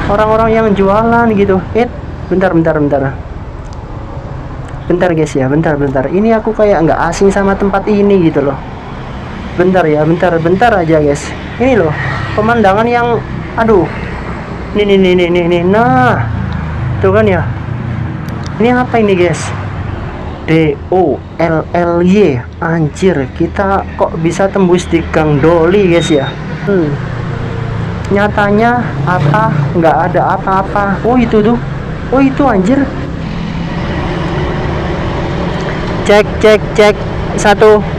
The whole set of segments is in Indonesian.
orang-orang yang jualan gitu. Bentar guys ya, bentar. Ini aku kayak nggak asing sama tempat ini gitu loh. Bentar aja guys. Ini loh pemandangan yang, aduh, nih. Nah, tuh kan ya. Ini apa ini guys? DOLLY, anjir, kita kok bisa tembus di Gang Doli guys ya. Nyatanya apa? Nggak ada apa-apa. Oh itu tuh, oh itu anjir. Cek 1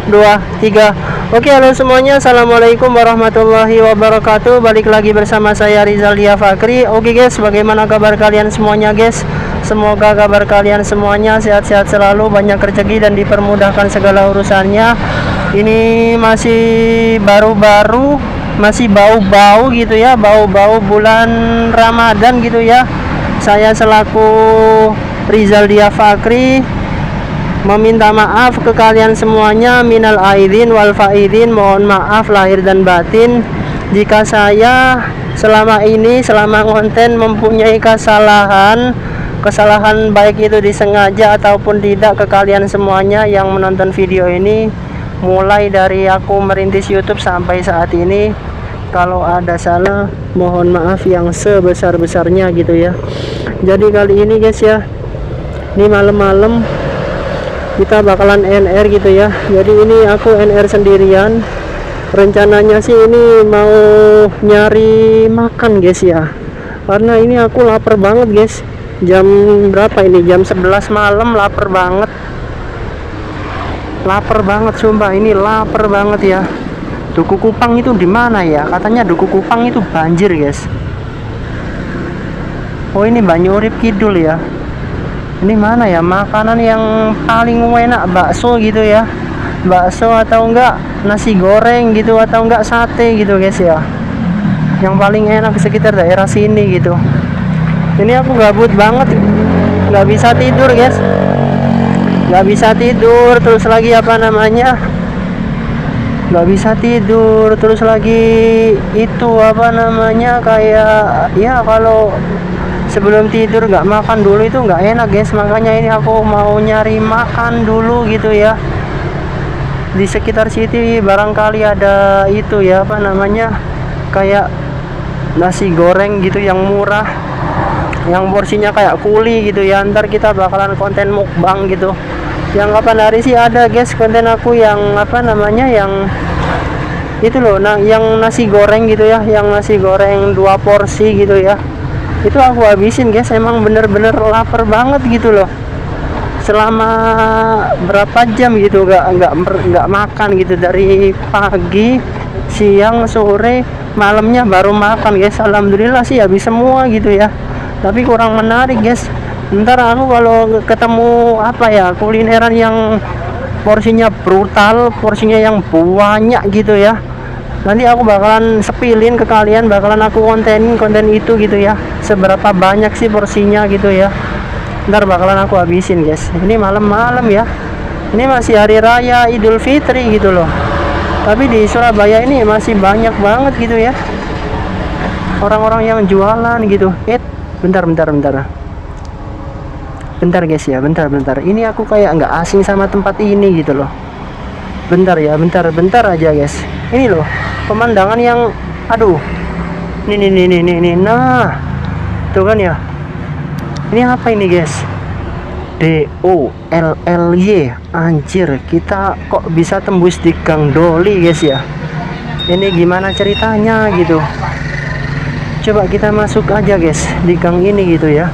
2 3. Oke, halo semuanya, assalamualaikum warahmatullahi wabarakatuh. Balik lagi bersama saya Rizal Dia Fakri. Oke guys, bagaimana kabar kalian semuanya guys? Semoga kabar kalian semuanya sehat-sehat selalu, banyak rezeki dan dipermudahkan segala urusannya. Ini masih baru-baru, masih bau-bau gitu ya, bau-bau bulan Ramadan gitu ya. Saya selaku Rizal Dia Fakri meminta maaf ke kalian semuanya, minal aidin wal faidin, mohon maaf lahir dan batin jika saya selama konten mempunyai kesalahan baik itu disengaja ataupun tidak ke kalian semuanya yang menonton video ini mulai dari aku merintis YouTube sampai saat ini. Kalau ada salah mohon maaf yang sebesar-besarnya gitu ya. Jadi kali ini guys ya, ini malam-malam kita bakalan NR gitu ya. Jadi ini aku NR sendirian. Rencananya sih ini mau nyari makan guys ya, karena ini aku lapar banget guys. Jam berapa ini? Jam 11 malam, lapar banget sumpah, ini lapar banget ya. Duku Kupang itu di mana ya? Katanya Duku Kupang itu banjir guys. Oh ini Banyurip Kidul ya. Ini mana ya makanan yang paling enak? Bakso gitu ya, bakso atau enggak nasi goreng gitu, atau enggak sate gitu guys ya, yang paling enak sekitar daerah sini gitu. Ini aku gabut banget, nggak bisa tidur guys, nggak bisa tidur, terus lagi nggak bisa tidur, terus lagi itu kayak ya, kalau sebelum tidur nggak makan dulu itu nggak enak guys. Makanya ini aku mau nyari makan dulu gitu ya. Di sekitar situ barangkali ada itu ya, kayak nasi goreng gitu yang murah, yang porsinya kayak kuli gitu ya. Ntar kita bakalan konten mukbang gitu. Yang kapan hari sih ada guys konten aku yang yang itu loh, yang nasi goreng gitu ya, yang nasi goreng 2 porsi gitu ya. Itu aku habisin guys, emang bener-bener lapar banget gitu loh. Selama berapa jam gitu nggak makan gitu, dari pagi, siang, sore, malamnya baru makan guys. Alhamdulillah sih habis semua gitu ya, tapi kurang menarik guys. Ntar aku kalau ketemu kulineran yang porsinya brutal, porsinya yang banyak gitu ya, nanti aku bakalan sepilin ke kalian, bakalan aku konten itu gitu ya, seberapa banyak sih porsinya gitu ya. Ntar bakalan aku habisin guys. Ini malam-malam ya, ini masih hari raya Idul Fitri gitu loh, tapi di Surabaya ini masih banyak banget gitu ya orang-orang yang jualan gitu. Bentar guys ya, bentar. Ini aku kayak nggak asing sama tempat ini gitu loh. Bentar aja guys. Ini loh pemandangan yang, aduh, nih. Nah, tuh kan ya. Ini apa ini guys? DOLLY, anjir, kita kok bisa tembus di Gang Doli guys ya. Ini gimana ceritanya gitu? Coba kita masuk aja guys di gang ini gitu ya.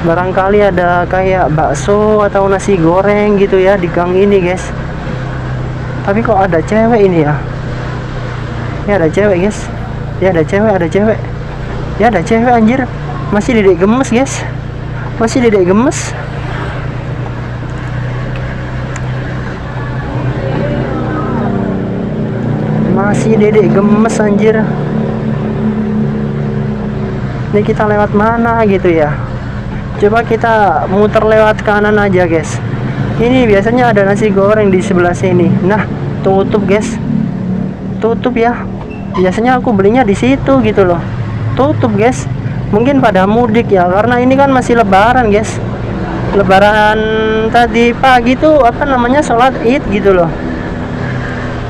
Barangkali ada kayak bakso atau nasi goreng gitu ya di gang ini guys. Tapi kok ada cewek ini ya? Ya ada cewek guys. Ya ada cewek anjir. Masih dedek gemes guys. Masih dedek gemes anjir. Ini kita lewat mana gitu ya? Coba kita muter lewat kanan aja guys. Ini biasanya ada nasi goreng di sebelah sini. Nah, tutup guys, tutup ya. biasanya aku belinya di situ gitu loh. Tutup guys, mungkin pada mudik ya, karena ini kan masih lebaran guys. Lebaran tadi pagi tuh apa namanya, sholat id gitu loh.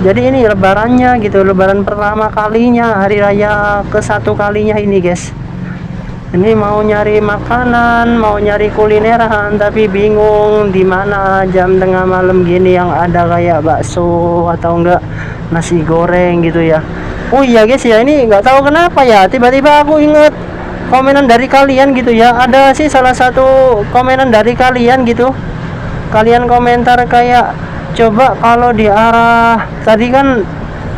Jadi ini lebarannya gitu, lebaran pertama kalinya, hari raya ke satu kalinya ini guys. Ini mau nyari makanan, mau nyari kulineran, tapi bingung di mana jam tengah malam gini yang ada kayak bakso atau enggak nasi goreng gitu ya. Oh iya guys ya, ini nggak tahu kenapa ya, tiba-tiba aku inget komenan dari kalian gitu ya. Ada sih salah satu komenan dari kalian gitu. Kalian komentar kayak, coba kalau di arah tadi kan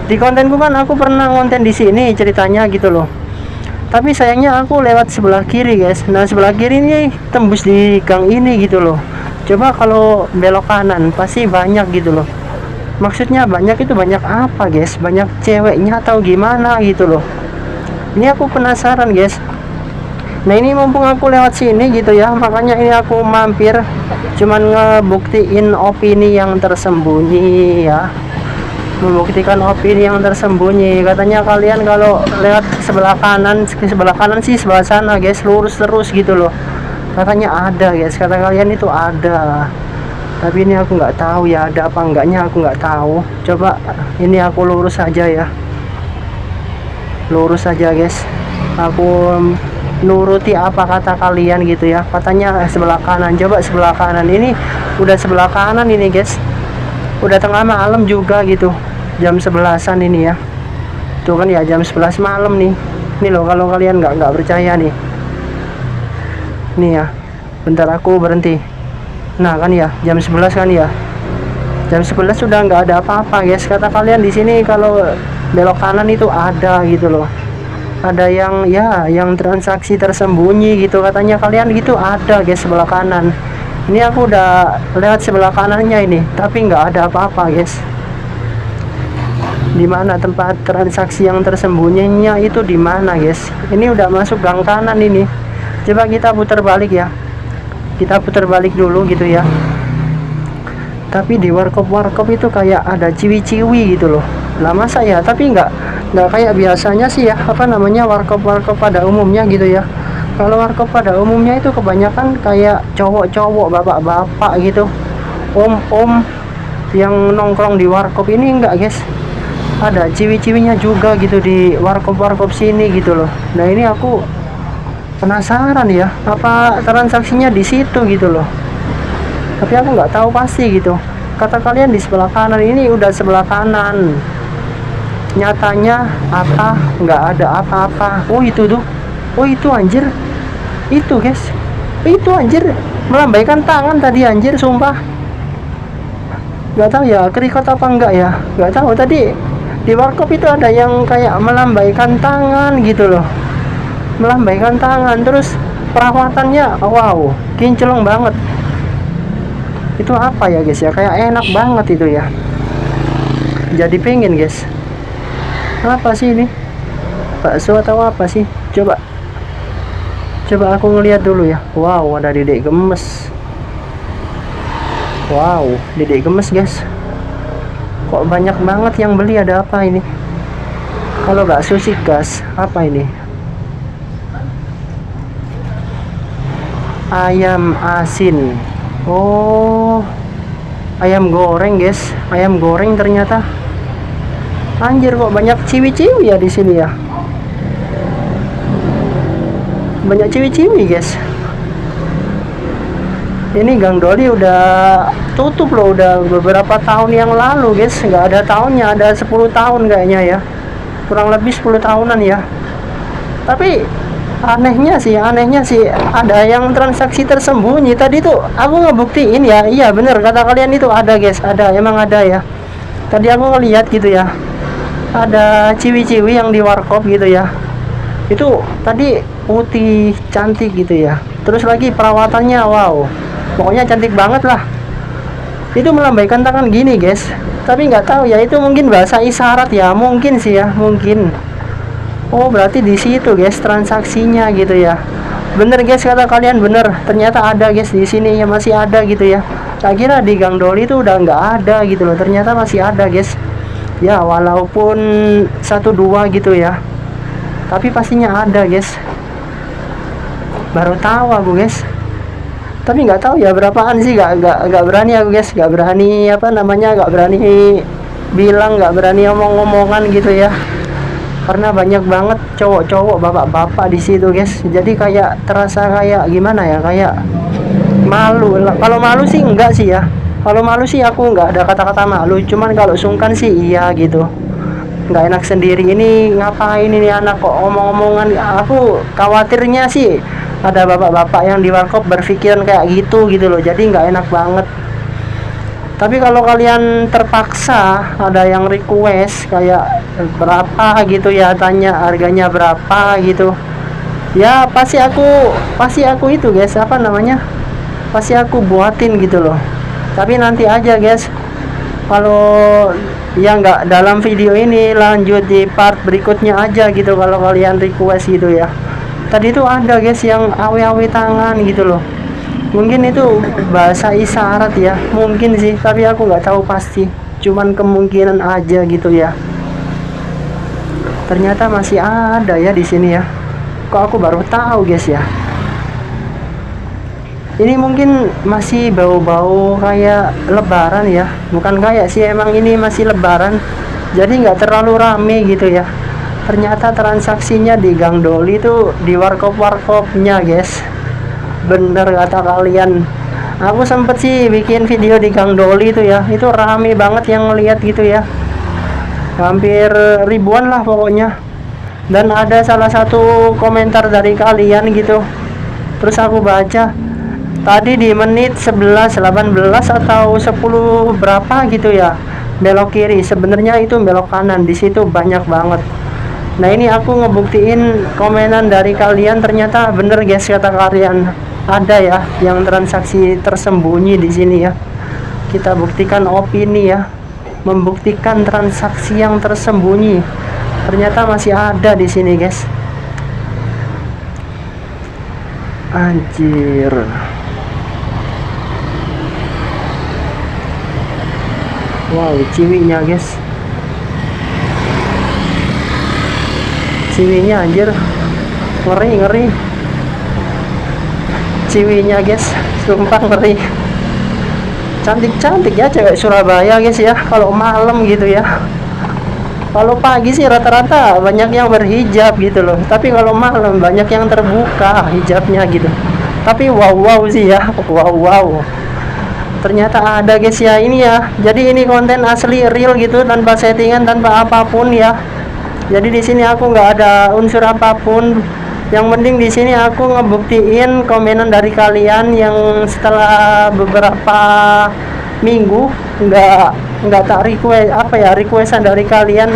di kontenku kan aku pernah konten di sini ceritanya gitu loh. Tapi sayangnya aku lewat sebelah kiri guys. Nah sebelah kiri ini tembus di gang ini gitu loh. Coba kalau belok kanan pasti banyak gitu loh. Maksudnya banyak itu banyak apa guys? Banyak ceweknya atau gimana gitu loh. Ini aku penasaran guys. Nah ini mumpung aku lewat sini gitu ya, makanya ini aku mampir cuman ngebuktiin opini yang tersembunyi ya. Membuktikan opini yang tersembunyi. Katanya kalian kalau lewat sebelah kanan sih sebelah sana guys, lurus terus gitu loh. Katanya ada guys, kata kalian itu ada. Tapi ini aku nggak tahu ya ada apa enggaknya, aku nggak tahu. Coba ini aku lurus aja ya. Lurus aja guys. Aku nuruti apa kata kalian gitu ya. Katanya sebelah kanan. Coba sebelah kanan. Ini udah sebelah kanan ini guys. Udah tengah malam juga gitu, jam 11-an ini ya. Tuh kan ya, jam 11 malam nih. Ini loh, kalau kalian nggak percaya nih. Nih ya, bentar aku berhenti. Nah kan ya, jam 11 kan ya. Jam 11 sudah nggak ada apa-apa guys. Kata kalian di sini kalau belok kanan itu ada gitu loh. Ada yang ya, yang transaksi tersembunyi gitu. Katanya kalian gitu ada guys sebelah kanan. Ini aku udah lewat sebelah kanannya ini, tapi nggak ada apa-apa guys. Di mana tempat transaksi yang tersembunyinya itu di mana guys? Ini udah masuk gang kanan ini. Coba kita putar balik ya. Kita putar balik dulu gitu ya. Tapi di warkop itu kayak ada ciwi-ciwi gitu loh. Lah masa ya? Tapi nggak kayak biasanya sih ya. Apa namanya, warkop pada umumnya gitu ya. Kalau warkop pada umumnya itu kebanyakan kayak cowok-cowok, bapak-bapak gitu, om-om yang nongkrong di warkop. Ini enggak guys, ada ciwi-ciwinya juga gitu di warkop sini gitu loh. Nah ini aku penasaran ya, apa transaksinya di situ gitu loh. Tapi aku nggak tahu pasti gitu. Kata kalian di sebelah kanan, ini udah sebelah kanan. Nyatanya apa? Nggak ada apa-apa. Oh itu tuh, oh itu anjir. Itu guys, itu anjir melambaikan tangan tadi anjir, sumpah. Gak tahu ya kerikot apa enggak ya, gak tahu. Tadi di warkop itu ada yang kayak melambaikan tangan gitu loh, melambaikan tangan. Terus perawatannya wow, kinclong banget. Itu apa ya guys ya, kayak enak banget itu ya. Jadi pengen guys. Apa sih ini, bakso atau apa sih? Coba aku ngeliat dulu ya. Wow, ada dedek gemes. Wow, dedek gemes guys. Kok banyak banget yang beli, ada apa ini? Kalau bakso sih gas, apa ini? Ayam asin. Oh, ayam goreng guys. Ayam goreng ternyata. Anjir, kok banyak ciwi-ciwi ya di sini ya. Banyak ciwi-ciwi guys. Ini Gang Doli udah tutup loh, udah beberapa tahun yang lalu guys. Nggak ada tahunnya, ada 10 tahun kayaknya ya, kurang lebih 10 tahunan ya. Tapi anehnya sih ada yang transaksi tersembunyi. Tadi tuh aku ngebuktiin ya, iya bener kata kalian itu ada guys, ada, emang ada ya. Tadi aku ngeliat gitu ya, ada ciwi-ciwi yang di warkop gitu ya. Itu tadi putih cantik gitu ya, terus lagi perawatannya wow, pokoknya cantik banget lah. Itu melambaikan tangan gini guys, tapi nggak tahu ya, itu mungkin bahasa isyarat ya, mungkin sih ya, mungkin. Oh berarti di situ guys transaksinya gitu ya. Bener guys kata kalian, bener, ternyata ada guys di sini ya, masih ada gitu ya. Tak kira di Gang Doli itu udah nggak ada gitu loh, ternyata masih ada guys. Ya walaupun satu dua gitu ya, tapi pastinya ada guys. Baru tahu aku guys, tapi nggak tahu ya berapaan sih. Nggak berani aku guys, nggak berani apa namanya, nggak berani bilang, nggak berani omong-omongan gitu ya, karena banyak banget cowok-cowok, bapak-bapak di situ guys. Jadi kayak terasa kayak gimana ya, kayak malu. Kalau malu sih enggak sih ya, kalau malu sih aku nggak ada kata-kata malu, cuman kalau sungkan sih iya gitu. Nggak enak sendiri, ini ngapain ini anak kok omong-omongan. Aku khawatirnya sih ada bapak-bapak yang di warkop berpikiran kayak gitu loh, jadi nggak enak banget. Tapi kalau kalian terpaksa ada yang request kayak berapa gitu ya, tanya harganya berapa gitu ya, pasti aku itu guys, apa namanya, pasti aku buatin gitu loh. Tapi nanti aja guys, kalau ya nggak dalam video ini, lanjut di part berikutnya aja gitu kalau kalian request gitu ya. Tadi itu ada guys yang awe-awe tangan gitu loh, mungkin itu bahasa isyarat ya, mungkin sih, tapi aku nggak tahu pasti, cuman kemungkinan aja gitu ya. Ternyata masih ada ya di sini ya, kok aku baru tahu guys ya. Ini mungkin masih bau-bau kayak lebaran ya, bukan kayak sih, emang ini masih lebaran, jadi nggak terlalu rame gitu ya. Ternyata transaksinya di Gang Doli itu di warkop-warkopnya guys, bener kata kalian. Aku sempet sih bikin video di Gang Doli itu ya, itu rame banget yang ngeliat gitu ya, hampir ribuan lah pokoknya. Dan ada salah satu komentar dari kalian gitu, terus aku baca tadi di menit 11, 18 atau 10 berapa gitu ya, belok kiri, sebenarnya itu belok kanan, di situ banyak banget. Nah ini aku ngebuktiin komenan dari kalian, ternyata bener guys kata kalian, ada ya yang transaksi tersembunyi di sini ya. Kita buktikan opini ya, membuktikan transaksi yang tersembunyi, ternyata masih ada di sini guys. Anjir. Wow, ciwinya guys, ciwinya anjir, ngeri ciwinya guys, sumpah ngeri. Cantik-cantik ya cewek Surabaya guys ya, kalau malam gitu ya. Kalau pagi sih rata-rata banyak yang berhijab gitu loh, tapi kalau malam banyak yang terbuka hijabnya gitu. Tapi wow sih ya, wow. Ternyata ada guys ya ini ya. Jadi ini konten asli real gitu, tanpa settingan, tanpa apapun ya. Jadi di sini aku nggak ada unsur apapun. Yang penting di sini aku ngebuktiin komenan dari kalian yang setelah beberapa minggu nggak tak request, apa ya, requestan dari kalian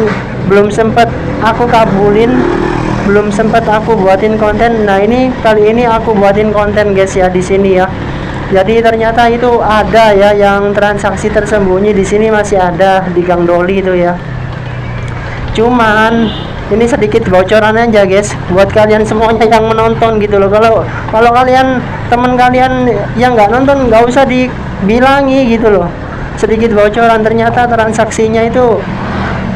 belum sempet aku kabulin, belum sempet aku buatin konten. Nah ini kali ini aku buatin konten guys ya di sini ya. Jadi ternyata itu ada ya yang transaksi tersembunyi di sini, masih ada di Gang Doli itu ya. Cuman ini sedikit bocoran aja guys buat kalian semuanya yang menonton gitu loh. Kalau kalian, teman kalian yang nggak nonton, nggak usah dibilangi gitu loh. Sedikit bocoran, ternyata transaksinya itu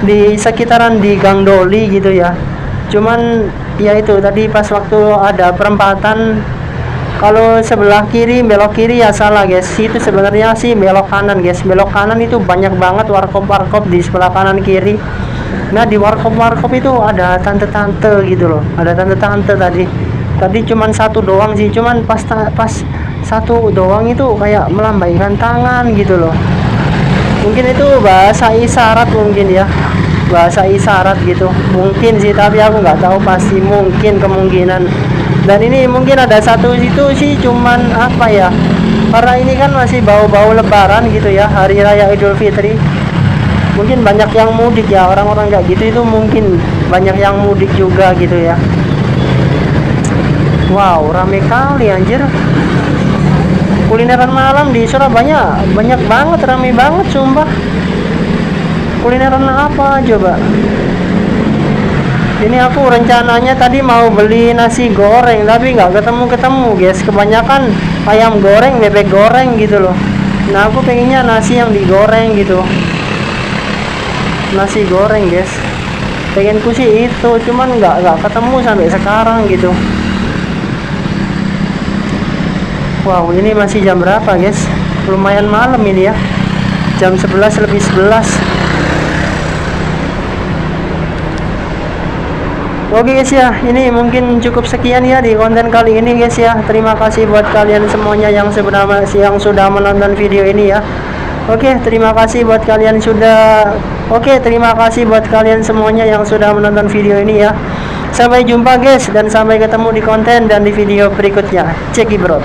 di sekitaran di Gang Doli gitu ya. Cuman ya itu tadi pas waktu ada perempatan, kalau sebelah kiri belok kiri ya salah guys, itu sebenarnya sih belok kanan guys. Belok kanan itu banyak banget warkop di sebelah kanan kiri. Nah di warkop itu ada tante-tante gitu loh, ada tante-tante tadi cuman satu doang sih, cuman pas satu doang itu kayak melambaikan tangan gitu loh. Mungkin itu bahasa isyarat mungkin ya, bahasa isyarat gitu mungkin sih, tapi aku nggak tahu pasti, mungkin kemungkinan. Dan ini mungkin ada satu situ sih, cuman apa ya, karena ini kan masih bau-bau lebaran gitu ya, hari raya Idul Fitri, mungkin banyak yang mudik ya, orang-orang kayak gitu itu mungkin banyak yang mudik juga gitu ya. Wow, rame kali anjir. Kulineran malam di Surabaya banyak banget, rame banget sumpah. Kulineran apa coba? Ini aku rencananya tadi mau beli nasi goreng, tapi nggak ketemu guys. Kebanyakan ayam goreng, bebek goreng gitu loh. Nah aku pengennya nasi yang digoreng gitu. nasi goreng guys. Pengenku sih itu, cuman nggak ketemu sampai sekarang gitu. Wow, ini masih jam berapa guys? Lumayan malam ini ya, jam 11 lebih 11. Oke guys ya, ini mungkin cukup sekian ya di konten kali ini guys ya. Terima kasih buat kalian semuanya yang sudah menonton video ini ya. Terima kasih buat kalian semuanya yang sudah menonton video ini ya. Sampai jumpa guys, dan sampai ketemu di konten dan di video berikutnya. Ceki bro.